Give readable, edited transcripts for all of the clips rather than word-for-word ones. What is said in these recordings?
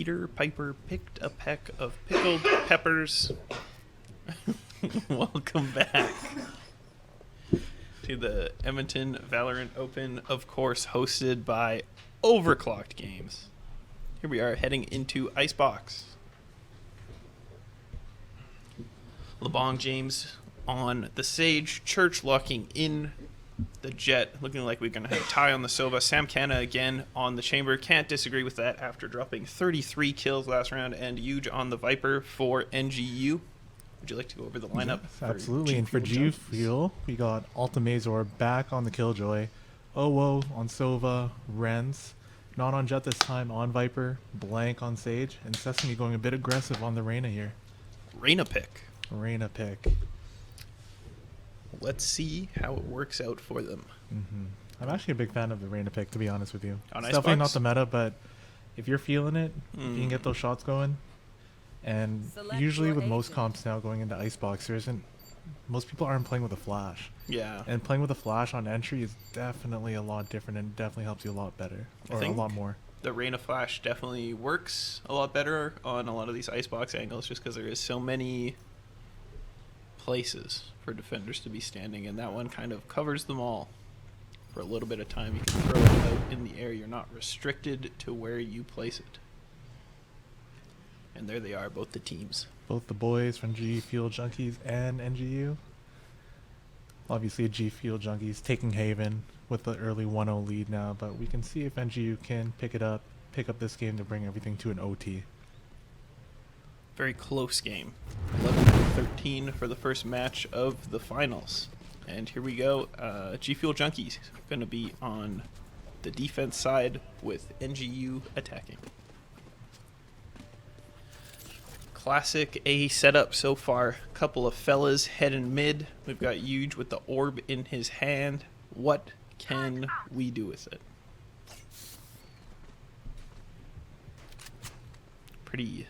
Peter Piper picked a peck of pickled peppers. Welcome back to the Edmonton Valorant Open, of course, hosted by OverKlocked Games. Here we are heading into Icebox. LeBron James on the Sage, Church locking in the Jet, looking like we're going to have a tie on the Sova. Sam Canna again on the Chamber. Can't disagree with that after dropping 33 kills last round. And Huge on the Viper for NGU. Would you like to go over the lineup? Yes, absolutely. And for GFuel, we got Ultimazor back on the Killjoy. Owo on Sova. Renz not on Jet this time, on Viper. Blank on Sage. And Sesame going a bit aggressive on the Reyna here. Reyna pick. Reyna pick. Let's see how it works out for them. I'm actually a big fan of the Reyna pick, to be honest with you. On It's definitely not Icebox? the meta, but if you're feeling it, if you can get those shots going. And usually with most comps now going into Icebox, most people aren't playing with a flash. Yeah. And playing with a flash on entry is definitely a lot different and definitely helps you a lot better. I Or a think lot more. The Reyna Flash definitely works a lot better on a lot of these Icebox angles just because there is so many places for defenders to be standing, and that one kind of covers them all for a little bit of time. You can throw it out in the air. You're not restricted to where you place it. And there they are, both the teams. Both the boys from GFuel Junkies and NGU. Obviously GFuel Junkies taking Haven with the early 1-0 lead now, but we can see if NGU can pick up this game to bring everything to an OT. Very close game. 11-13 for the first match of the finals. And here we go. GFuel Junkies going to be on the defense side with NGU attacking. Classic A setup so far. Couple of fellas head and mid. We've got Huge with the orb in his hand. What can we do with it? Pretty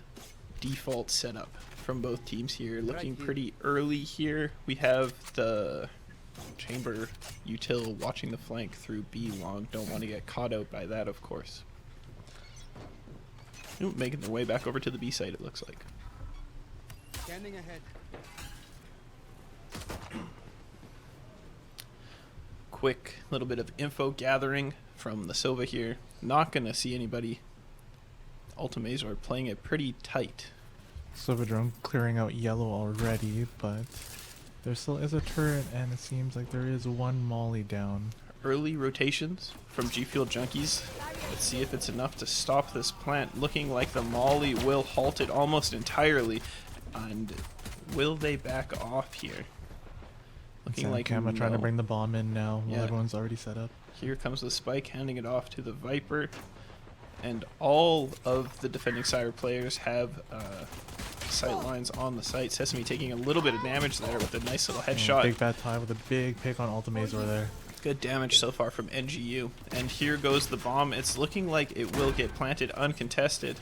default setup from both teams here. Looking pretty early here. We have the Chamber util watching the flank through B long. Don't want to get caught out by that, of course. Ooh, making their way back over to the B site, it looks like. Standing ahead. Quick little bit of info gathering from the Sova here. Not going to see anybody. Ultimazor playing it pretty tight. Silverdrone clearing out yellow already, but there still is a turret, and it seems like there is one molly down. Early rotations from GFuel Junkies. Let's see if it's enough to stop this plant. Looking like the molly will halt it almost entirely. And will they back off here? Looking like Kama trying to no. bring the bomb in now while Yeah. everyone's already set up. Here comes the spike, handing it off to the Viper. And all of the defending Sire players have sight lines on the site. Sesame taking a little bit of damage there with a nice little headshot. Big bad tie with a big pick on Ultimazor there. Good damage so far from NGU. And here goes the bomb. It's looking like it will get planted uncontested.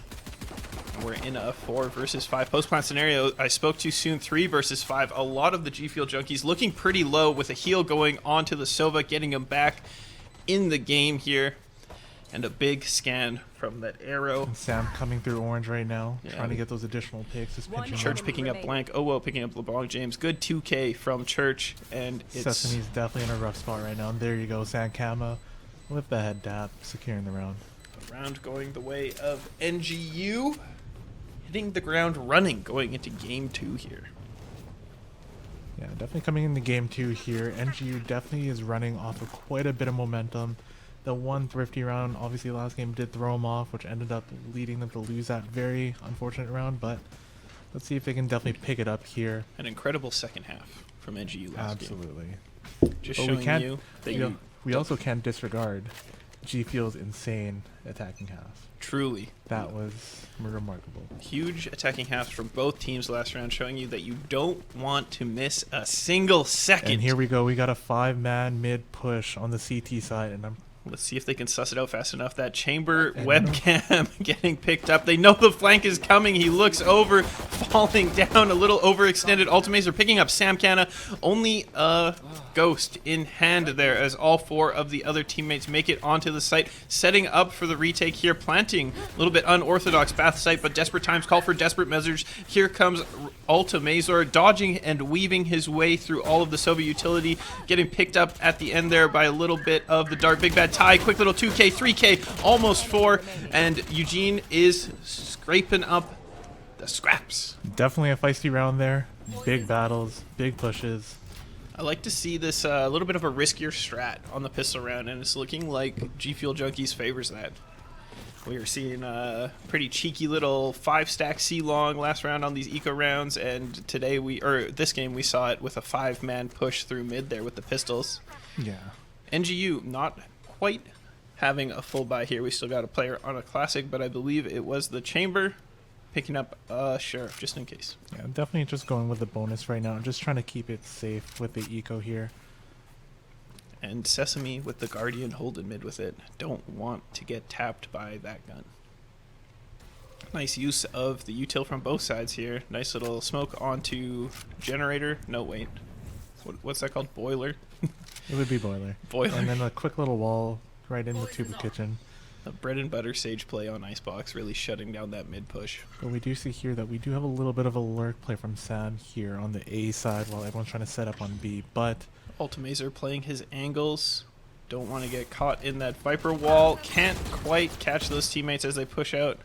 And we're in a 4 versus 5 post-plant scenario. I spoke too soon. 3 versus 5. A lot of the GFuel Junkies looking pretty low with a heal going onto the Sova, getting him back in the game here. And a big scan from that arrow. And Sam coming through orange right now, Yeah. trying to get those additional picks. Just pinching Church them. picking up blank. Oh well, picking up LeBron James. Good 2K from Church, and it's Sesame's definitely in a rough spot right now. And there you go, Sankama with the head dap, securing the round. a round going the way of NGU, hitting the ground running, going into game 2 here. Yeah, definitely coming into game 2 here. NGU definitely is running off of quite a bit of momentum. The one thrifty round, obviously last game did throw them off, which ended up leading them to lose that very unfortunate round, but let's see if they can definitely pick it up here. An incredible second half from NGU last game. Absolutely. Just But showing you that we also can't disregard GFuel's insane attacking half. truly That was remarkable. huge attacking halves from both teams last round, showing you that you don't want to miss a single second. And here we go. We got a 5-man mid push on the CT side, and Let's see if they can suss it out fast enough. That chamber webcam getting picked up. They know the flank is coming. He looks over, falling down, a little overextended. Ultimates are picking up Sam Canna. Only a ghost in hand there as all 4 of the other teammates make it onto the site, setting up for the retake here, planting a little bit unorthodox bath site, but desperate times call for desperate measures. Here comes Ultimazor, dodging and weaving his way through all of the Soviet utility, getting picked up at the end there by a little bit of the dart. Big bad tie, quick little 2K, 3K, almost 4, and Eugene is scraping up the scraps. Definitely a feisty round there. Big battles, big pushes. I like to see this a little bit of a riskier strat on the pistol round, and it's looking like GFuel Junkies favors that. We are seeing a pretty cheeky little 5-stack C-long last round on these eco rounds, and this game we saw it with a 5-man push through mid there with the pistols. Yeah. NGU not quite having a full buy here. We still got a player on a classic, but I believe it was the chamber picking up a sheriff just in case. Yeah, I'm definitely just going with the bonus right now. I'm just trying to keep it safe with the eco here. And Sesame with the Guardian holding mid with it. Don't want to get tapped by that gun. Nice use of the util from both sides here. Nice little smoke onto generator. No, wait. What's that called? Boiler? It would be boiler. Boiler. And then a quick little wall right in the tuba kitchen. The bread and butter sage play on Icebox really shutting down that mid push. But we do see here that we do have a little bit of a lurk play from Sam here on the A side while everyone's trying to set up on B. But Ultimazor playing his angles. Don't want to get caught in that Viper wall. Can't quite catch those teammates as they push out.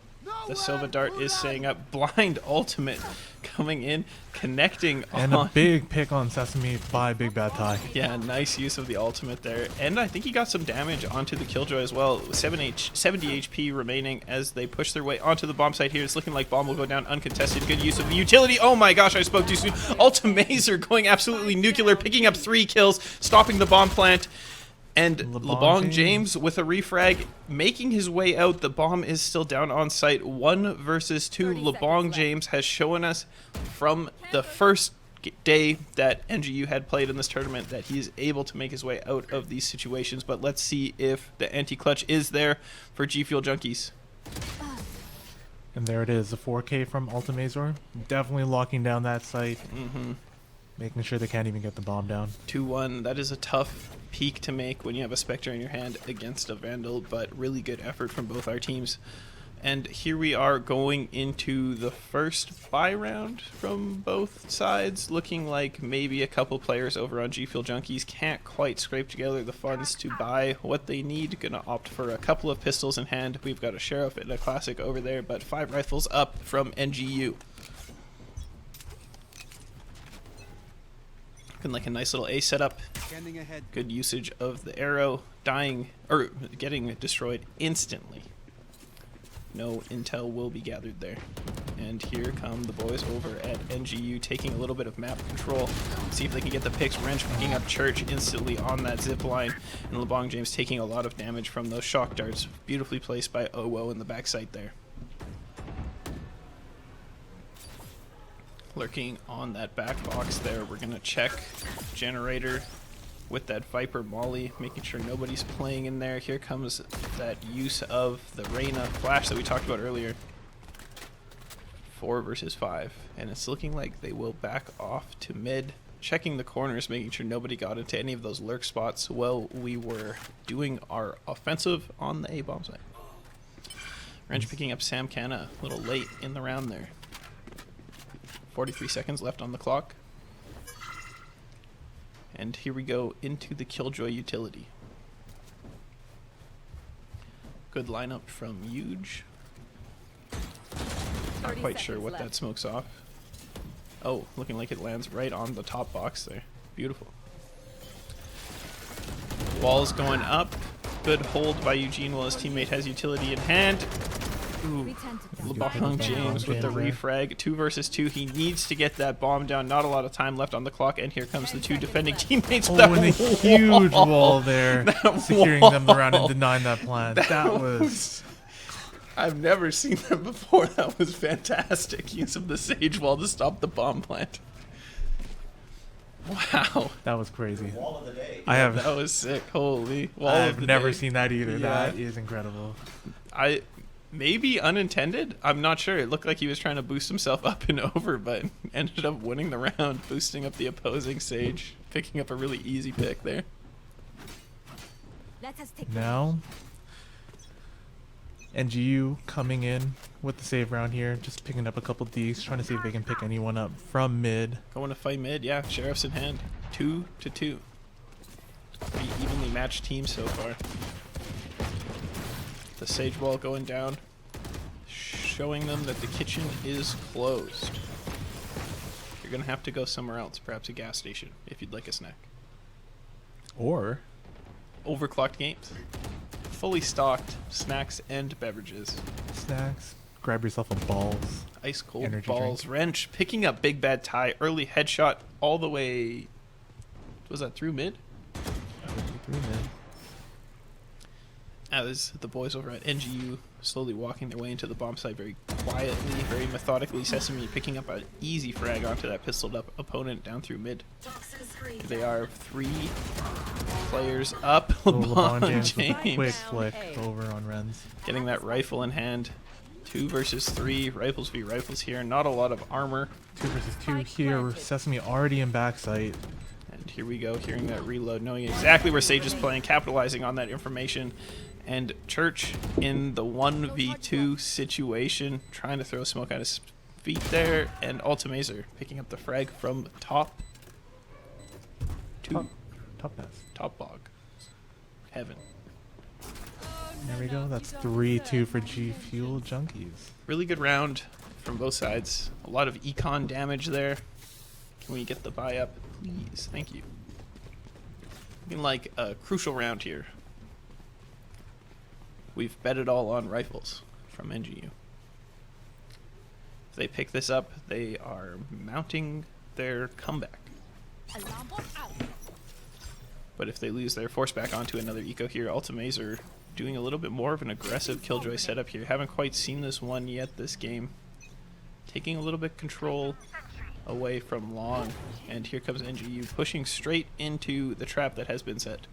The Silva Dart is staying up. Blind ultimate coming in, connecting and on. A big pick on Sesame by Big Bad Tie. Yeah, nice use of the ultimate there. And I think he got some damage onto the Killjoy as well. 70 HP remaining as they push their way onto the bomb site here. It's looking like bomb will go down uncontested. Good use of the utility. Oh my gosh, I spoke too soon. Ultimazor going absolutely nuclear, picking up 3 kills, stopping the bomb plant. And LeBong James with a refrag, making his way out. The bomb is still down on site. 1 versus 2. LeBong James has shown us from the first day that NGU had played in this tournament that he is able to make his way out of these situations. But let's see if the anti-clutch is there for GFuel Junkies. And there it is, the 4K from Ultimazor. Definitely locking down that site. Making sure they can't even get the bomb down. 2-1. That is a tough peak to make when you have a Spectre in your hand against a Vandal, but really good effort from both our teams. And here we are going into the first buy round from both sides, looking like maybe a couple players over on GFuel Junkies can't quite scrape together the funds to buy what they need. Gonna opt for a couple of pistols in hand. We've got a Sheriff and a Classic over there, but 5 rifles up from NGU. Like a nice little A setup. Good usage of the arrow, dying or getting destroyed instantly. No intel will be gathered there. And here come the boys over at NGU taking a little bit of map control. See if they can get the picks. Wrench picking up Church instantly on that zip line. And LeBong James taking a lot of damage from those shock darts. Beautifully placed by Owo in the backside there. Lurking on that back box there. We're going to check generator with that Viper Molly, making sure nobody's playing in there. Here comes that use of the Reyna flash that we talked about earlier. 4 versus 5. And it's looking like they will back off to mid. Checking the corners, making sure nobody got into any of those lurk spots while we were doing our offensive on the A-bomb site. Wrench picking up Sam Canna a little late in the round there. 43 seconds left on the clock. And here we go into the Killjoy utility. Good lineup from Huge. Not quite sure what that smokes off. Oh, looking like it lands right on the top box there. Beautiful. Wall's going up. Good hold by Eugene while his teammate has utility in hand. Ooh, LeBong James with the refrag. 2 versus 2. He needs to get that bomb down. Not a lot of time left on the clock. And here comes the 2 defending teammates. Oh, and a huge wall there, securing them around and denying that plant. That was... I've never seen that before. That was fantastic. Use of the Sage Wall to stop the bomb plant. Wow. That was crazy. Wall of the day. I have That was sick. Holy. Wall of I've the never day. seen that either. Yeah. That is incredible. Maybe unintended. I'm not sure. It looked like he was trying to boost himself up and over, but ended up winning the round, boosting up the opposing Sage, picking up a really easy pick there. Let us take Now, NGU coming in with the save round here, just picking up a couple Ds, trying to see if they can pick anyone up from mid. Going to fight mid, yeah. Sheriff's in hand. 2-2. Pretty evenly matched team so far. The Sage wall going down, showing them that the kitchen is closed. You're going to have to go somewhere else, perhaps a gas station, if you'd like a snack. Or Overclocked games. Fully stocked snacks and beverages. snacks, grab yourself a balls. Ice cold Energy balls. drink. Wrench picking up big bad tie. Early headshot all the way. Was that through mid? Through mid. As the boys over at NGU slowly walking their way into the bomb site very quietly, very methodically. Sesame picking up an easy frag onto that pistoled up opponent down through mid. They are 3 players up. LeBron LeBron James with a James quick flick over on Renz. getting that rifle in hand. 2 versus 3. Rifles v rifles here. Not a lot of armor. 2 versus 2 here. Sesame already in backside. And here we go, hearing that reload, knowing exactly where Sage is playing, capitalizing on that information. And Church in the 1v2 situation, trying to throw smoke at his feet there. And Ultimazer picking up the frag from top. Top pass. Top bog. Heaven. There we go. That's 3-2 for GFuel Junkies. Really good round from both sides. A lot of econ damage there. Can we get the buy up, please? Thank you. Looking like a crucial round here. We've bet it all on rifles from NGU. If they pick this up, they are mounting their comeback. alarm bot out. But if they lose, they're forced back onto another eco here. Ultimazer doing a little bit more of an aggressive killjoy setup here. Haven't quite seen this one yet this game. Taking a little bit control away from long. And here comes NGU pushing straight into the trap that has been set.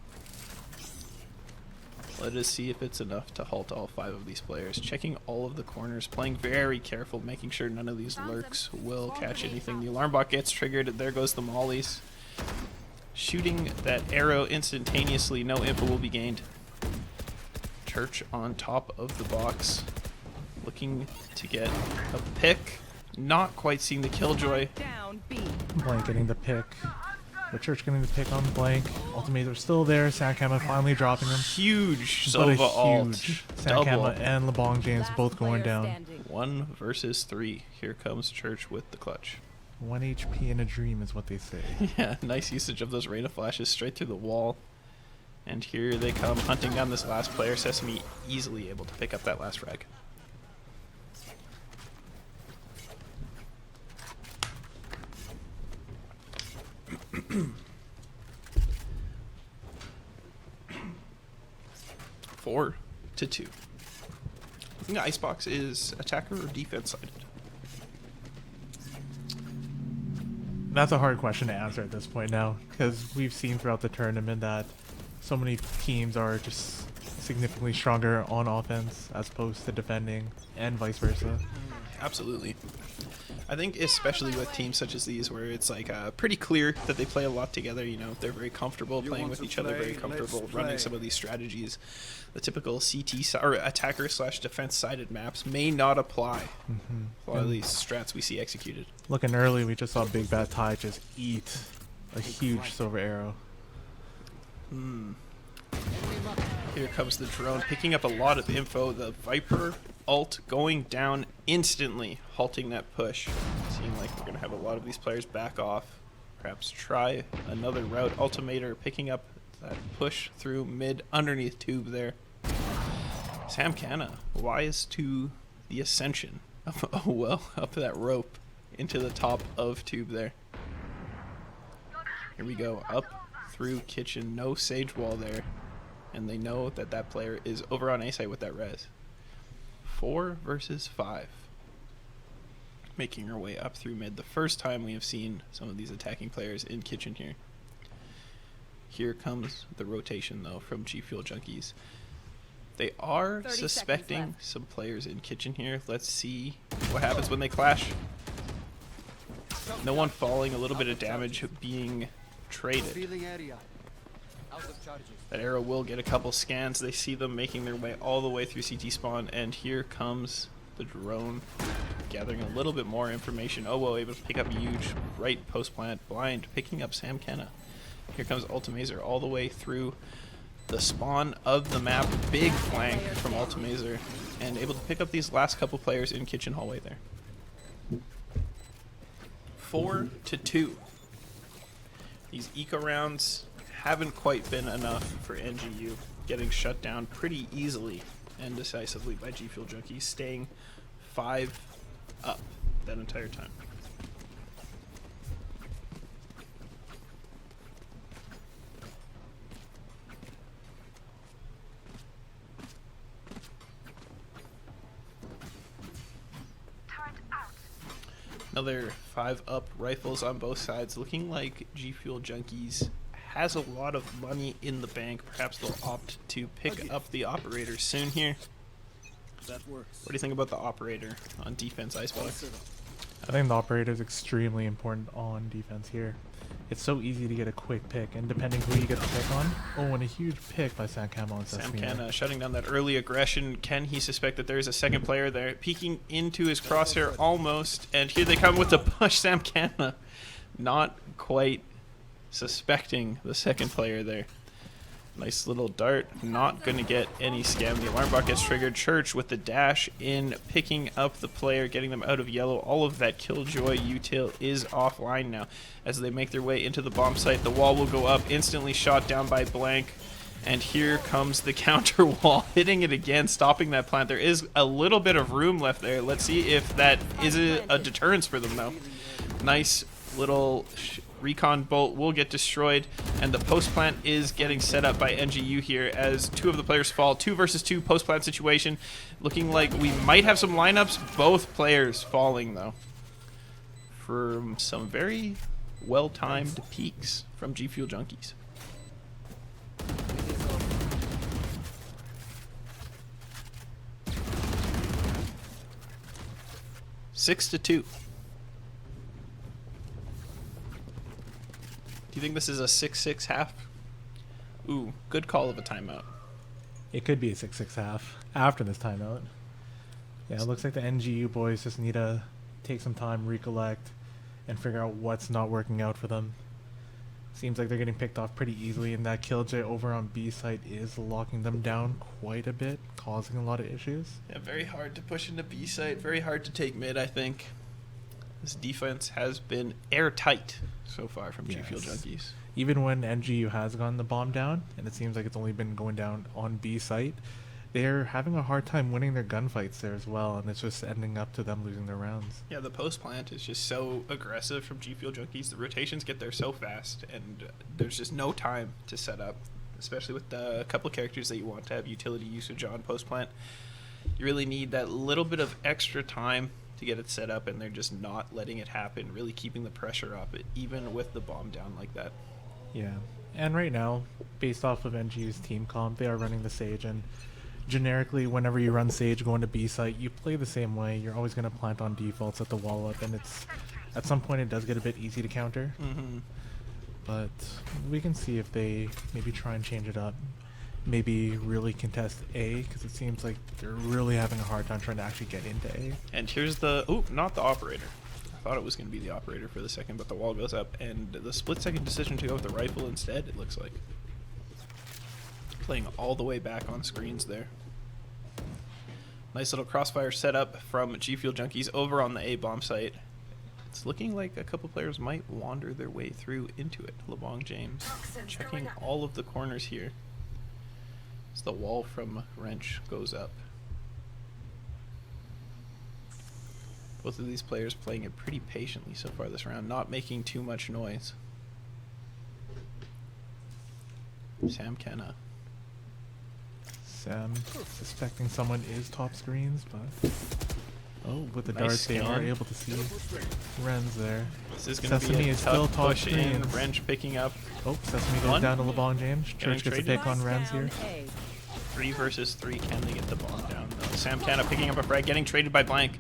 Let us see if it's enough to halt all 5 of these players. Checking all of the corners, playing very careful, making sure none of these lurks will catch anything. The alarm bot gets triggered. There goes the mollies. Shooting that arrow instantaneously. No info will be gained. Church on top of the box. Looking to get a pick. Not quite seeing the killjoy. Down B. Blank getting the pick. The Church getting the pick on Blank. Ultimates are still there. Sakama finally dropping him. Huge But a Sova alt. huge Double. Sakama and LeBron James Last both going player down. standing. 1 versus 3. Here comes Church with the clutch. 1 HP in a dream is what they say. Yeah, nice usage of those Reyna flashes straight through the wall. And here they come, hunting down this last player. Sesame easily able to pick up that last frag. Four to 2. I think the Icebox is attacker or defense sided. That's a hard question to answer at this point now, because we've seen throughout the tournament that so many teams are just significantly stronger on offense as opposed to defending, and vice versa. Absolutely. I think especially with teams such as these where it's like pretty clear that they play a lot together, you know, they're very comfortable playing with each other, very comfortable running some of these strategies. The typical or attacker slash defense sided maps may not apply. A lot of these strats we see executed. Looking early, we just saw Big Bad Ty just eat a huge silver arrow. Here comes the drone, picking up a lot of info. The Viper ult going down instantly, halting that push. Seeing like we're going to have a lot of these players back off. Perhaps try another route. Ultimator picking up that push through mid underneath tube there. Sam Canna, wise to the ascension of up that rope into the top of tube there. Here we go, up through kitchen, no Sage wall there. And they know that that player is over on A site with that res. 4 versus 5. making her way up through mid. The first time we have seen some of these attacking players in kitchen here. Here comes the rotation, though, from GFuel Junkies. They are 30 suspecting seconds left. some players in kitchen here. Let's see what happens when they clash. No one falling, a little bit of damage being traded. Revealing area. Out of charges. That arrow will get a couple scans. They see them making their way all the way through CT spawn, and here comes the drone gathering a little bit more information. Oh, well, able to pick up huge right post plant blind, picking up Sam Kenna. Here comes Ultimazer all the way through the spawn of the map. Big flank from Ultimazer, and able to pick up these last couple players in kitchen hallway there. 4-2. These eco rounds haven't quite been enough for NGU, getting shut down pretty easily and decisively by GFuel Junkies, staying 5 up that entire time. Another 5 up rifles on both sides, looking like GFuel Junkies has a lot of money in the bank. Perhaps they'll opt to pick up the operator soon here. That works. What do you think about the operator on defense, Iceballer? I think the operator is extremely important on defense here. It's so easy to get a quick pick, and depending who you get the pick on. Oh, and a huge pick by Sam Camo on Sam Sesame. Kenna shutting down that early aggression. Can he suspect that there is a second player there? Peeking into his crosshair almost, and here they come with the push. Sam Kenna not quite suspecting the second player there. Nice little dart, not going to get any scam. The alarm bot gets triggered. Church with the dash in, picking up the player, getting them out of yellow. All of that Killjoy util is offline now as they make their way into the bomb site. The wall will go up, instantly shot down by Blank. And here comes the counter wall, hitting it again, stopping that plant. There is a little bit of room left there. Let's see if that is a deterrence for them, though. Nice little recon bolt will get destroyed, and the post plant is getting set up by NGU here as 2 of the players fall. 2 versus 2 post plant situation, looking like we might have some lineups. Both players falling, though, from some very well-timed peaks from GFuel Junkies. Six to 2. Do you think this is a 6-6 half? Ooh, good call of a timeout. It could be a 6-6 half after this timeout. Yeah, it looks like the NGU boys just need to take some time, recollect, and figure out what's not working out for them. Seems like they're getting picked off pretty easily, and that Killjoy over on B site is locking them down quite a bit, causing a lot of issues. Yeah, very hard to push into B site, very hard to take mid, I think. This defense has been airtight so far from GFuel Junkies. Even when NGU has gotten the bomb down, and it seems like it's only been going down on B site, they're having a hard time winning their gunfights there as well, and it's just ending up to them losing their rounds. Yeah, the post plant is just so aggressive from GFuel Junkies. The rotations get there so fast, and there's just no time to set up, especially with the couple of characters that you want to have utility usage on post plant. You really need that little bit of extra time to get it set up, and they're just not letting it happen, really keeping the pressure up, even with the bomb down like that. Yeah, and right now, based off of NGU's team comp, they are running the Sage, and generically, whenever you run Sage going to B site, you play the same way. You're always going to plant on default, set the wall up, and it's at some point it does get a bit easy to counter. But we can see if they maybe try and change it up. Maybe really contest A, because it seems like they're really having a hard time trying to actually get into A. And here's the... Oh, not the operator. I thought it was going to be the operator for the second, but the wall goes up. And the split-second decision to go with the rifle instead, it looks like. Playing all the way back on screens there. Nice little crossfire setup from GFuel Junkies over on the A bomb site. It's looking like a couple players might wander their way through into it. LeBong James checking all of the corners here as the wall from Wrench goes up. Both of these players playing it pretty patiently so far this round, not making too much noise. Sam Kenna. Sam suspecting someone is top screens, but Oh, with the Nice darts, they are scan. able to see Renz there. This is going to be Sesame a is still tough top push in. screens. Wrench picking up Oh, Sesame goes One. down to LeBron James. Church gets a traded. pick on Renz here. Down A. 3 versus 3. Can they get the bomb down? No. Sam Canna picking up a frag, getting traded by Blank.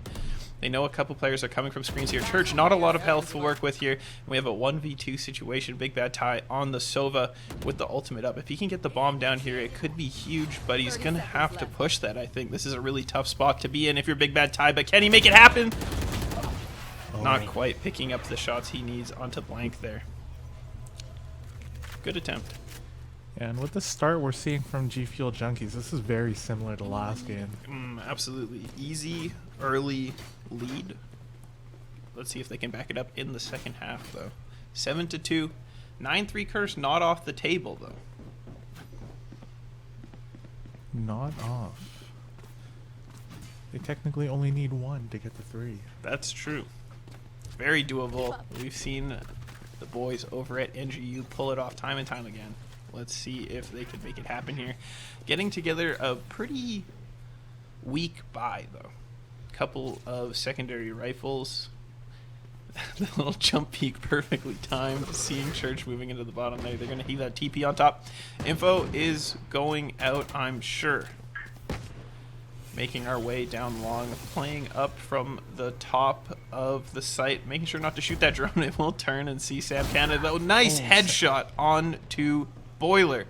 They know a couple players are coming from screens here. Church, not a lot of health to work with here. We have a 1v2 situation. Big Bad Ty on the Sova with the ultimate up. If he can get the bomb down here, it could be huge, but he's going to have to push that, I think. This is a really tough spot to be in if you're Big Bad Ty, but can he make it happen? Oh. Not quite picking up the shots he needs onto Blank there. Good attempt. And with the start we're seeing from GFuel Junkies, this is very similar to last game. Absolutely. Easy, early lead. Let's see if they can back it up in the second half, though. 7-2. 9-3 curse not off the table, though. Not off. They technically only need 1 to get to 3. That's true. Very doable. We've seen the boys over at NGU pull it off time and time again. Let's see if they can make it happen here. Getting together a pretty weak buy, though. Couple of secondary rifles. The little jump peek perfectly timed. Seeing Church moving into the bottom there. They're going to heave that TP on top. Info is going out, I'm sure. Making our way down long. Playing up from the top of the site. Making sure not to shoot that drone. It will turn and see Sam Canada. Though nice headshot on to Boiler.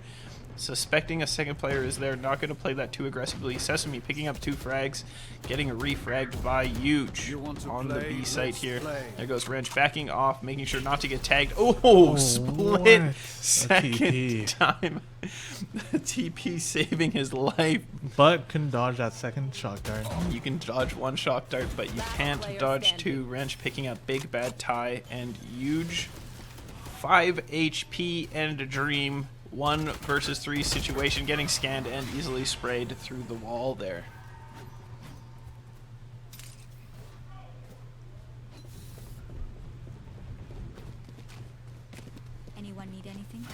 Suspecting a second player is there, not going to play that too aggressively. Sesame picking up 2 frags, getting refragged by Huge on the B site here. There goes Wrench backing off, making sure not to get tagged. Oh, split what? second TP. time. TP saving his life. But can dodge that second shock dart. You can dodge 1 shock dart, but you can't dodge 2. Wrench picking up Big Bad Ty and Huge. 5 HP and a Dream. 1 versus 3 situation, getting scanned and easily sprayed through the wall there. Anyone need anything?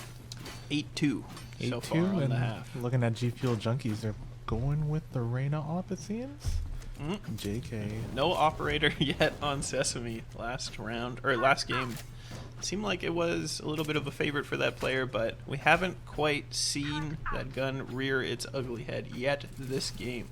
8-2 so 8-2, far on and the half. looking at GFuel Junkies, they're going with the Reyna op, it seems. Mm. JK. No operator yet on Sesame last round, or last game. Seemed like it was a little bit of a favorite for that player, but we haven't quite seen that gun rear its ugly head yet this game.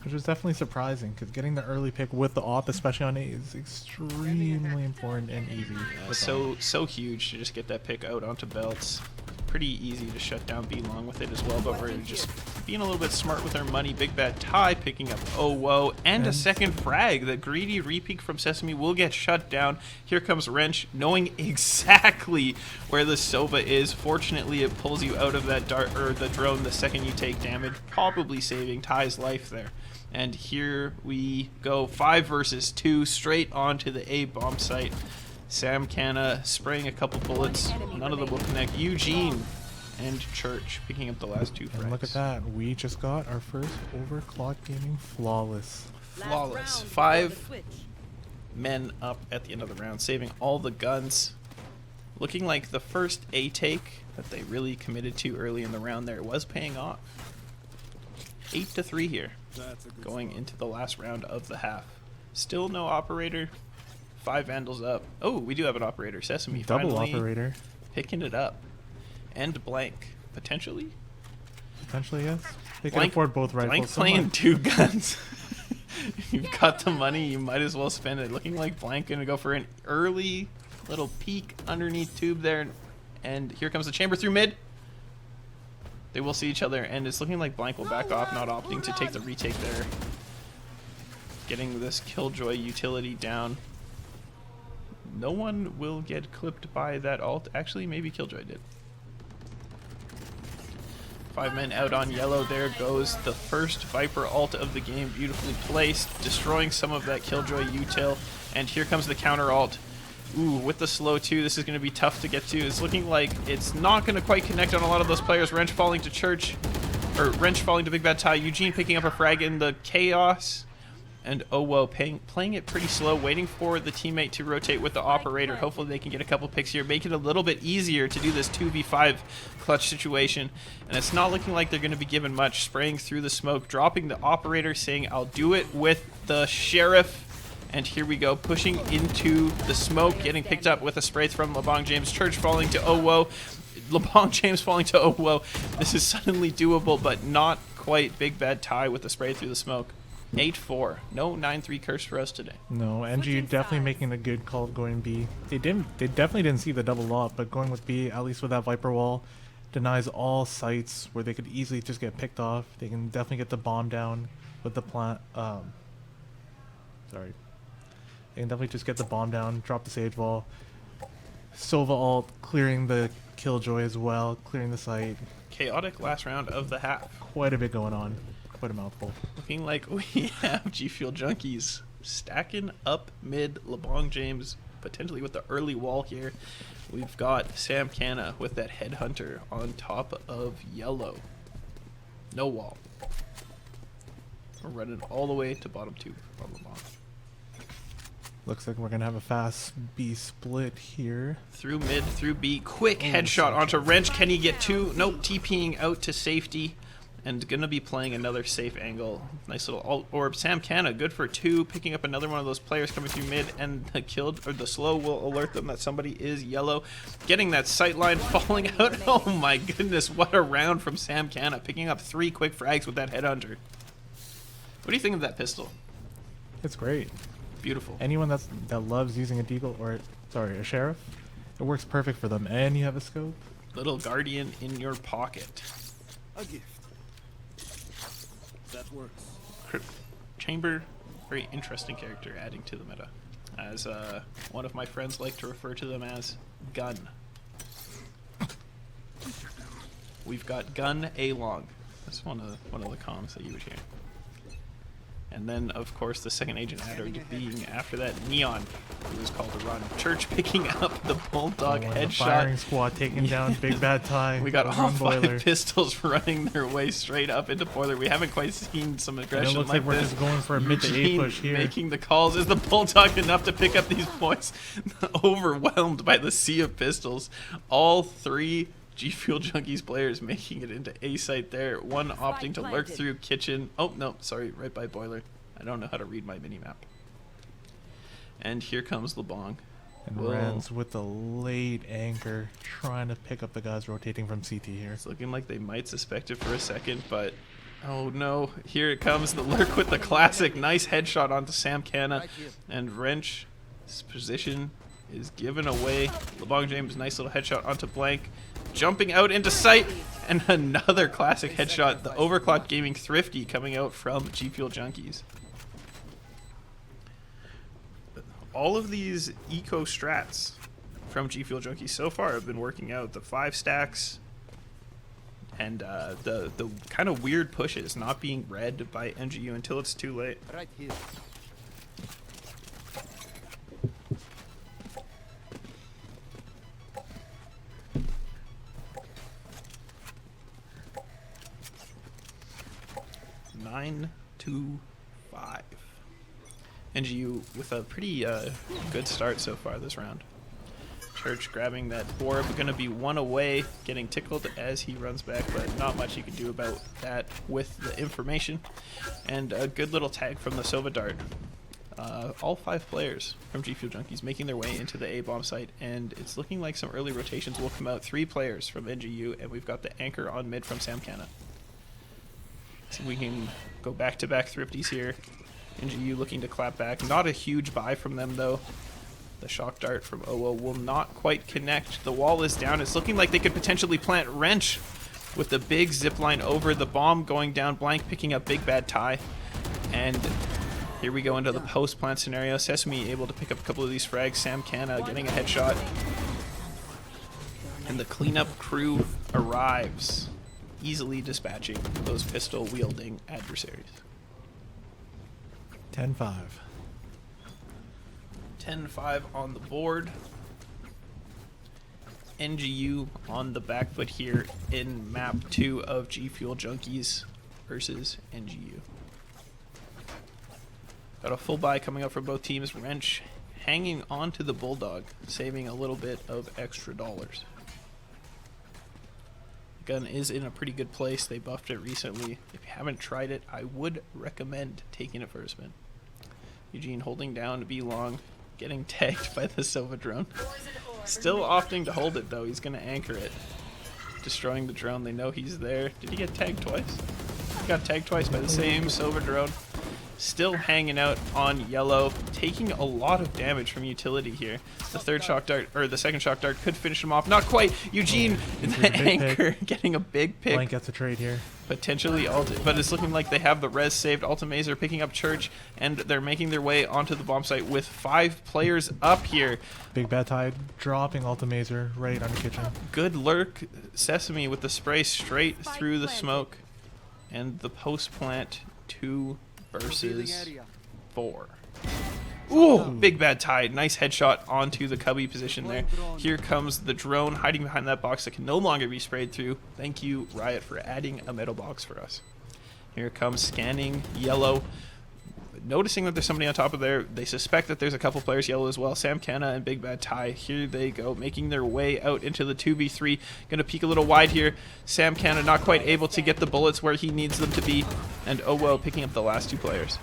Which was definitely surprising, because getting the early pick with the op, especially on A, is extremely important and easy. Yeah, with so huge to just get that pick out onto belts. Pretty easy to shut down B long with it as well, but we're just being a little bit smart with our money. Big Bad Ty picking up oh whoa, and a second frag. The greedy repeak from Sesame will get shut down. Here comes Wrench, knowing exactly where the Sova is. Fortunately, it pulls you out of that dart or the drone the second you take damage, probably saving Ty's life there. And here we go, 5 versus 2, straight onto the A bomb site. Sam Canna spraying a couple bullets. None of them will connect. Eugene and Church picking up the last 2 frags. And look at that. We just got our first OverKlocked Gaming flawless. Flawless. 5 men up at the end of the round, saving all the guns. Looking like the first A take that they really committed to early in the round there was paying off. 8-3 here, going into the last round of the half. Still no operator. 5 Vandals up. Oh, we do have an operator. Sesame Double finally operator. picking it up. And Blank, potentially. Potentially, yes. They can Blank, afford both rifles. Blank so playing much. 2 guns. You've got the money, you might as well spend it. Looking like Blank gonna go for an early little peek underneath tube there. And here comes the chamber through mid. They will see each other, and it's looking like Blank will back off, not opting to take the retake there. Getting this Killjoy utility down. No one will get clipped by that ult. Actually, maybe Killjoy did. 5 men out on yellow. There goes the first Viper ult of the game. Beautifully placed, destroying some of that Killjoy util. And here comes the counter ult. Ooh, with the slow too, this is going to be tough to get to. It's looking like it's not going to quite connect on a lot of those players. Wrench falling to Church, or Wrench falling to Big Bad Ty. Eugene picking up a frag in the chaos. And Owo playing it pretty slow, waiting for the teammate to rotate with the operator. Hopefully they can get a couple picks here, make it a little bit easier to do this 2v5 clutch situation. And it's not looking like they're going to be given much. Spraying through the smoke, dropping the operator, saying, I'll do it with the sheriff. And here we go, pushing into the smoke, getting picked up with a spray from LeBron James. Church falling to Owo. LeBron James falling to Owo. This is suddenly doable, but not quite. Big bad tie with the spray through the smoke. 8-4. No 9-3 curse for us today. No, NGU definitely making a good call going B. They definitely didn't see the double up, but going with B, at least with that Viper wall, denies all sites where they could easily just get picked off. They can definitely get the bomb down with the plant. Sorry. They can definitely just get the bomb down, drop the Sage Wall. Sova ult, clearing the Killjoy as well, clearing the site. Chaotic last round of the half. Quite a bit going on. Quite a mouthful. Looking like we have GFuel Junkies stacking up mid. LeBron James potentially with the early wall here. We've got Sam Canna with that headhunter on top of yellow. No wall. We're running all the way to bottom 2 on LeBron. Looks like we're going to have a fast B split here. Through mid, through B. Quick headshot onto Wrench. Can he get 2? Nope, TPing out to safety. And going to be playing another safe angle. Nice little alt orb. Sam Canna, good for 2. Picking up another one of those players coming through mid. And the slow will alert them that somebody is yellow. Getting that sight line, falling out. Oh my goodness, what a round from Sam Canna. Picking up 3 quick frags with that headhunter. What do you think of that pistol? It's great. Beautiful. Anyone that loves using a deagle, or sorry, a sheriff, it works perfect for them. And you have a scope. Little guardian in your pocket. A gift. That works. Chamber, very interesting character adding to the meta. As one of my friends like to refer to them as Gun. We've got Gun A-Long. That's one of the comms that you would hear. And then, of course, the second agent added being after that Neon, who was called to run. Church picking up the Bulldog headshot. Firing squad taking down Big Bad Tie. We got all Boiler. 5 pistols running their way straight up into Boiler. We haven't quite seen some aggression it looks like like we're this. just going for a mid to A Eugene push here. making the calls. Is the Bulldog enough to pick up these points? Overwhelmed by the sea of pistols. All 3 GFuel Junkies players making it into A site there. One opting to lurk through kitchen. Oh, no, sorry, right by Boiler. I don't know how to read my mini-map. And here comes LeBong. And Rens with the late anchor, trying to pick up the guys rotating from CT here. It's looking like they might suspect it for a second, but oh no, here it comes, the lurk with the classic. Nice headshot onto Sam Canna. And Wrench's position is given away. LeBong James, nice little headshot onto Blank. Jumping out into sight, and another classic headshot. The OverKlocked Gaming Thrifty coming out from GFuel Junkies. All of these eco strats from GFuel Junkies so far have been working out. The 5 stacks and the kind of weird pushes not being read by NGU until it's too late. Right here. Nine to 5. NGU with a pretty good start so far this round. Church grabbing that orb, going to be 1 away, getting tickled as he runs back, but not much you can do about that with the information. And a good little tag from the Sova Dart. All 5 players from GFuel Junkies making their way into the A-bomb site, and it's looking like some early rotations will come out. 3 players from NGU, and we've got the anchor on mid from Sam Canna. So we can go back-to-back thrifties here. NGU looking to clap back. Not a huge buy from them, though. The shock dart from OO will not quite connect. The wall is down. It's looking like they could potentially plant Wrench with the big zip line over. The bomb going down. Blank picking up Big Bad Tie. And here we go into the post-plant scenario. Sesame able to pick up a couple of these frags. Sam Canna getting a headshot. And the cleanup crew arrives, easily dispatching those pistol-wielding adversaries. 10-5. 10-5 on the board. NGU on the back foot here in map 2 of GFuel Junkies versus NGU. Got a full buy coming up for both teams. Wrench hanging on to the Bulldog, saving a little bit of extra dollars. Gun is in a pretty good place. They buffed it recently. If you haven't tried it, I would recommend taking it for a spin. Eugene holding down to be long, getting tagged by the Sova drone. Still opting to hold it though. He's going to anchor it. Destroying the drone. They know he's there. Did he get tagged twice? He got tagged twice by the same Sova drone. Still hanging out on yellow, taking a lot of damage from utility here. The third shock dart, or the second shock dart, could finish him off. Not quite. Eugene, the anchor, getting a big pick. Blank gets a trade here. Potentially ulti, but it's looking like they have the res saved. Ultimazer picking up Church, and they're making their way onto the bomb site with 5 players up here. Big Bad Tide dropping Ultimazer right under kitchen. Good lurk, Sesame with the spray straight through the smoke, and the post plant 2 versus 4. Ooh, Big Bad Tide. Nice headshot onto the cubby position there. Here comes the drone hiding behind that box that can no longer be sprayed through. Thank you, Riot, for adding a metal box for us. Here comes scanning yellow. Noticing that there's somebody on top of there. They suspect that there's a couple players yellow as well. Sam Canna and Big Bad Ty. Here they go, making their way out into the 2v3. Gonna peek a little wide here. Sam Canna not quite able to get the bullets where he needs them to be. And Owo picking up the last 2 players.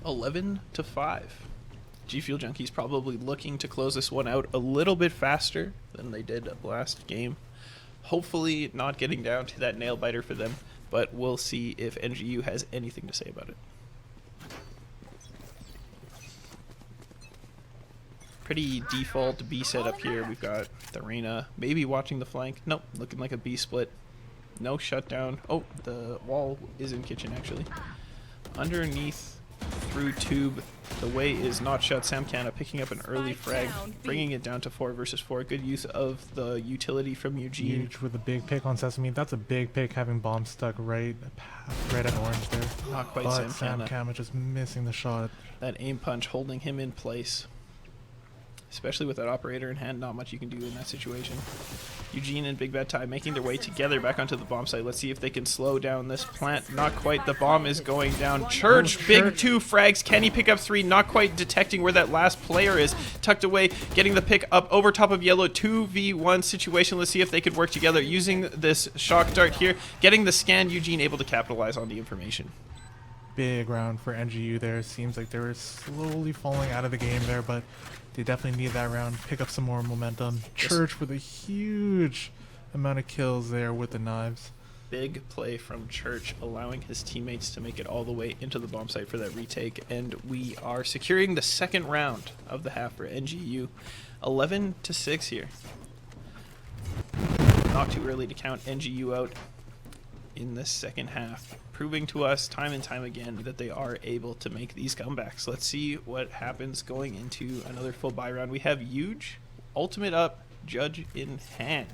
$11 to 5. GFuel Junkies probably looking to close this one out a little bit faster than they did last game. Hopefully not getting down to that nail biter for them, but we'll see if NGU has anything to say about it. Pretty default B setup here. We've got the Reyna maybe watching the flank. Nope, looking like a B split. No shutdown. Oh, the wall is in kitchen actually. Underneath through tube, the way is not shut. Sam Canna picking up an early frag, bringing it down to 4 versus 4. Good use of the utility from Eugene. Huge with a big pick on Sesame. That's a big pick, having bomb stuck right at orange there. Not quite. But Sam Canna just missing the shot. That aim punch holding him in place. Especially with that operator in hand, not much you can do in that situation. Eugene and Big Bad Ty making their way together back onto the bomb site. Let's see if they can slow down this plant. Not quite. The bomb is going down. Church, big 2 frags. Can he pick up 3? Not quite detecting where that last player is. Tucked away, getting the pick up over top of yellow. 2v1 situation. Let's see if they could work together using this shock dart here. Getting the scan. Eugene able to capitalize on the information. Big round for NGU there. Seems like they were slowly falling out of the game there, but they definitely need that round. Pick up some more momentum. Church with a huge amount of kills there with the knives. Big play from Church, allowing his teammates to make it all the way into the bomb site for that retake. And we are securing the second round of the half for NGU. 11 to 6 here. Not too early to count NGU out in this second half, proving to us time and time again that they are able to make these comebacks. Let's see what happens going into another full buy round. We have Huge, ultimate up, Judge in hand.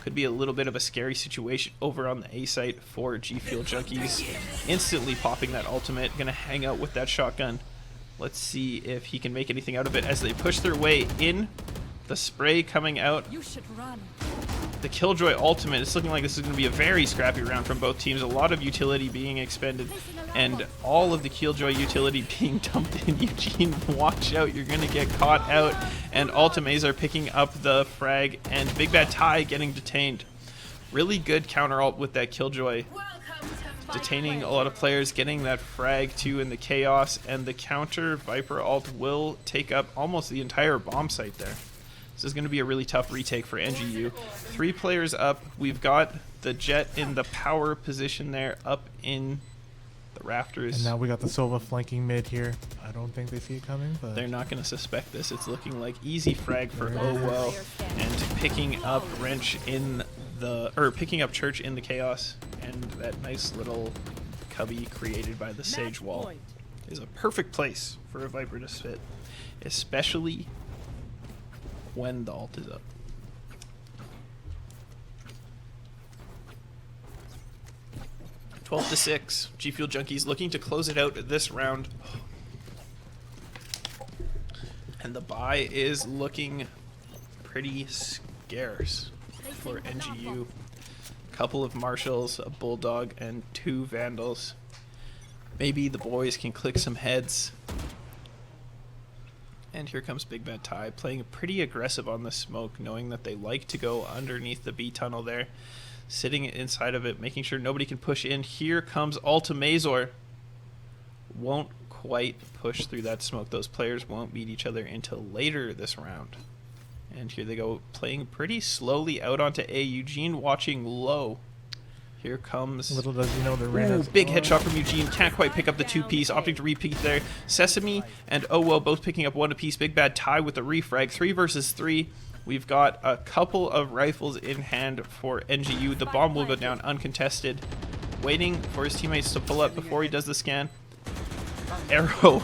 Could be a little bit of a scary situation over on the A site for GFuel Junkies. Instantly popping that ultimate, gonna hang out with that shotgun. Let's see if he can make anything out of it as they push their way in. The spray coming out. You should run. The Killjoy ultimate. It's looking like this is going to be a very scrappy round from both teams. A lot of utility being expended, and all of the Killjoy utility being dumped in. Eugene, watch out, you're going to get caught out. And Ultimazer picking up the frag, and Big Bad Ty getting detained. Really good counter ult with that Killjoy. Detaining a lot of players, getting that frag too in the chaos, and the counter Viper ult will take up almost the entire bomb site there. This is going to be a really tough retake for NGU. 3 players up. We've got the Jet in the power position there, up in the rafters. And now we got the Sova flanking mid here. I don't think they see it coming, but they're not going to suspect this. It's looking like easy frag for Owo, and picking up Wrench in the, or picking up Church in the chaos, and that nice little cubby created by the Sage wall is a perfect place for a Viper to sit, especially when the ult is up. 12-6. GFuel Junkies looking to close it out this round. And the buy is looking pretty scarce for NGU. Couple of Marshals, a Bulldog, and 2 Vandals. Maybe the boys can click some heads. And here comes Big Bad Ty, playing pretty aggressive on the smoke, knowing that they like to go underneath the B tunnel there. Sitting inside of it, making sure nobody can push in. Here comes Ultimazor. Won't quite push through that smoke. Those players won't meet each other until later this round. And here they go, playing pretty slowly out onto A. Eugene watching low. Here comes... Little does he know the Ran big headshot from Eugene. Can't quite pick up the 2-piece. Opting to repeat there. Sesame and Owo both picking up 1 apiece. Big Bad Ty with the refrag. 3 versus 3. We've got a couple of rifles in hand for NGU. The bomb will go down uncontested. Waiting for his teammates to pull up before he does the scan. Arrow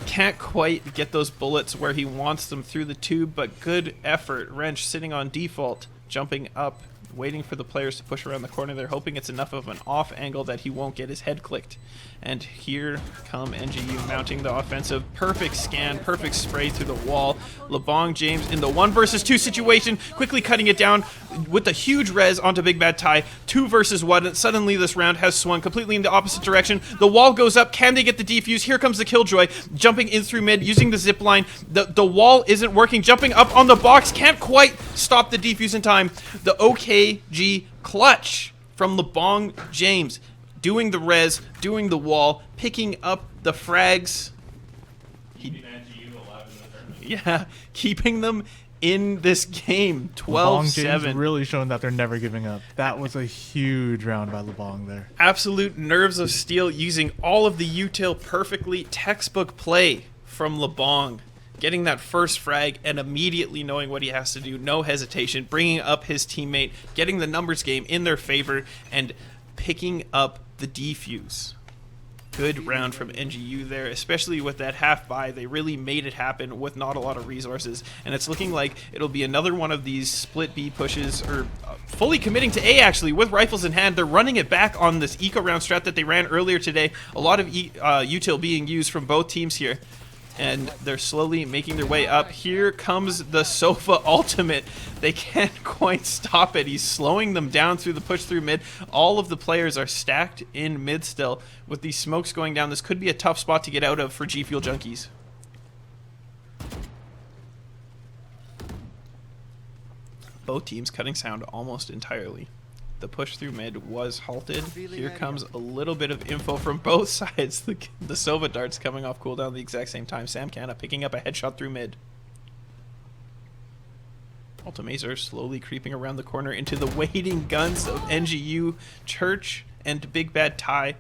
can't quite get those bullets where he wants them through the tube, but good effort. Wrench sitting on default, jumping up, waiting for the players to push around the corner. They're hoping it's enough of an off angle that he won't get his head clicked. And here come NGU mounting the offensive. Perfect scan, perfect spray through the wall. LeBong James in the 1 versus 2 situation, quickly cutting it down with a huge res onto Big Bad Ty. 2 versus 1, and suddenly this round has swung completely in the opposite direction. The wall goes up. Can they get the defuse? Here comes the Killjoy, jumping in through mid, using the zip line. The wall isn't working, jumping up on the box. Can't quite stop the defuse in time. The OKG clutch from LeBong James. Doing the res, doing the wall, picking up the frags. Yeah, keeping them in this game. 12-7. Really showing that they're never giving up. That was a huge round by LeBong there. Absolute nerves of steel, using all of the util perfectly. Textbook play from LeBong. Getting that first frag and immediately knowing what he has to do. No hesitation. Bringing up his teammate. Getting the numbers game in their favor. And picking up the defuse. Good round from NGU there, especially with that half buy. They really made it happen with not a lot of resources, and it's looking like it'll be another one of these split B pushes, or fully committing to A actually with rifles in hand. They're running it back on this eco round strat that they ran earlier today. A lot of util being used from both teams here, and they're slowly making their way up. Here comes the Sofa ultimate. They can't quite stop it. He's slowing them down through the push through mid. All of the players are stacked in mid still. With these smokes going down, this could be a tough spot to get out of for GFuel Junkies. Both teams cutting sound almost entirely. The push through mid was halted. Here comes a little bit of info from both sides. The Sova darts coming off cooldown at the exact same time. Sam Canna picking up a headshot through mid. Ultimazor slowly creeping around the corner into the waiting guns of NGU, Church, and Big Bad Ty.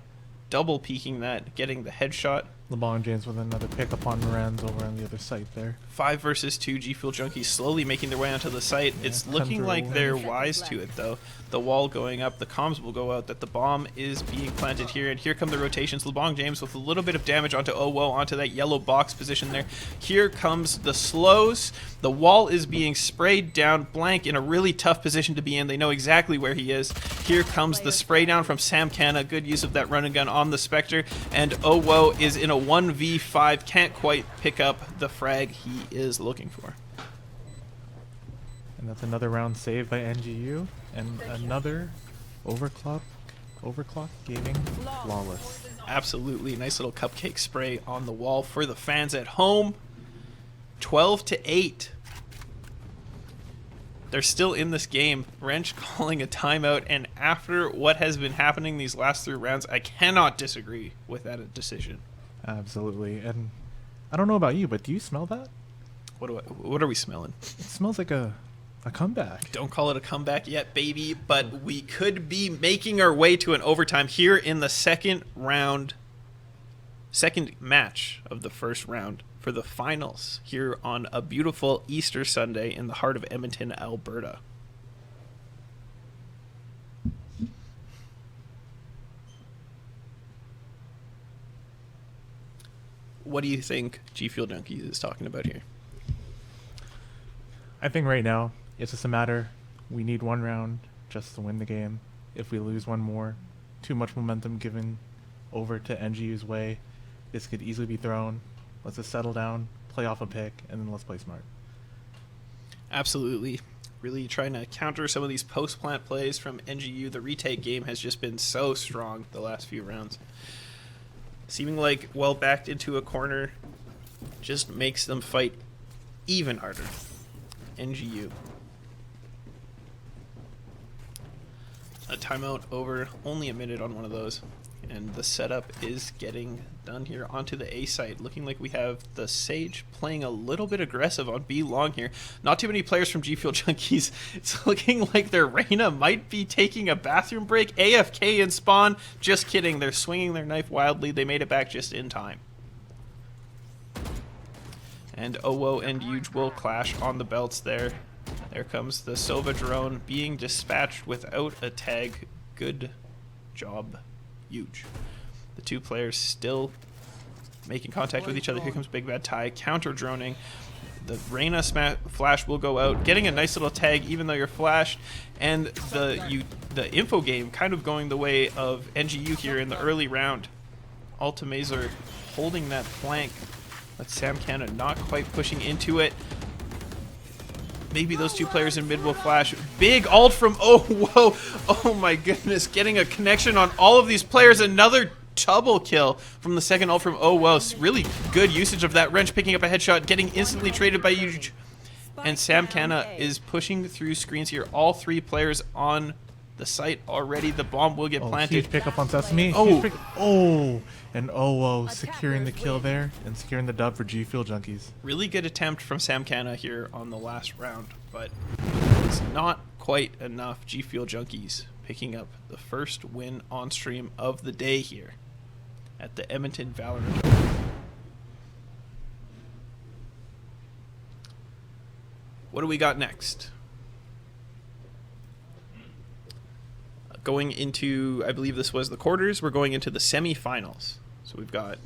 Double peeking that, getting the headshot. LeBong James with another pick up on Moran's over on the other site there. 5 versus 2, GFuel Junkies slowly making their way onto the site. Yeah, it's looking like they're wise to it though. The wall going up, the comms will go out that the bomb is being planted here, and here come the rotations. LeBong James with a little bit of damage onto Owo, onto that yellow box position there. Here comes the slows. The wall is being sprayed down. Blank in a really tough position to be in. They know exactly where he is. Here comes the spray down from Sam Canna. Good use of that run and gun on the Spectre, and Owo is in a 1v5. Can't quite pick up the frag he is looking for. And that's another round saved by NGU, and another OverKlocked gaming flawless. Absolutely nice little cupcake spray on the wall for the fans at home. 12-8. They're still in this game. Wrench calling a timeout, and after what has been happening these last 3 rounds, I cannot disagree with that decision. Absolutely. And I don't know about you, but do you smell that? What are we smelling? It smells like a comeback. Don't call it a comeback yet, baby, but we could be making our way to an overtime here in the second match of the first round for the finals here on a beautiful Easter Sunday in the heart of Edmonton, Alberta. What do you think GFuel Junkies is talking about here? I think right now it's just a matter, we need 1 round just to win the game. If we lose 1 more, too much momentum given over to NGU's way. This could easily be thrown. Let's just settle down, play off a pick, and then let's play smart. Absolutely. Really trying to counter some of these post-plant plays from NGU. The retake game has just been so strong the last few rounds. Seeming like well backed into a corner just makes them fight even harder. NGU. A timeout over, only a minute on one of those. And the setup is getting done here onto the A site. Looking like we have the Sage playing a little bit aggressive on B long here. Not too many players from GFuel Junkies. It's looking like their Reyna might be taking a bathroom break. AFK in spawn. Just kidding. They're swinging their knife wildly. They made it back just in time. And OWO and Huge will clash on the belts there. There comes the Sova drone being dispatched without a tag. Good job, Huge. The two players still making contact with each other. Here comes Big Bad Ty counter droning. The Reyna flash will go out, getting a nice little tag even though you're flashed. And the info game kind of going the way of NGU here in the early round. Ultimazer holding that flank, but Sam Canna not quite pushing into it. Maybe those two players in mid will flash. Big ult from oh my goodness, getting a connection on all of these players. Another double kill from the second ult from Really good usage of that wrench, picking up a headshot, getting instantly traded by Huge. And Sam Canna is pushing through screens here. All three players on the site already. The bomb will get planted. Huge pickup on Sesame. And securing the kill there and securing the dub for GFuel Junkies. Really good attempt from Sam Canna here on the last round, but it's not quite enough. GFuel Junkies picking up the first win on stream of the day here at the Edmonton Valorant. What do we got next? Going into, I believe this was the quarters, we're going into the semifinals. So we've got,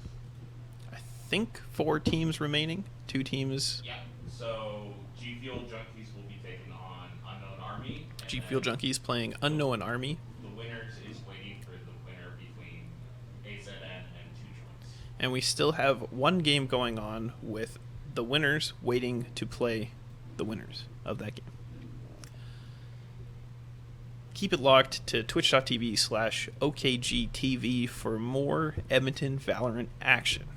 I think, 4 teams remaining. 2 teams. Yeah, so GFuel Junkies will be taking on Unknown Army. GFuel Junkies playing Unknown Army. The winners is waiting for the winner between AZN and 2 Joints. And we still have 1 game going on with the winners waiting to play the winners of that game. Keep it locked to twitch.tv/OKGTV for more Edmonton Valorant action.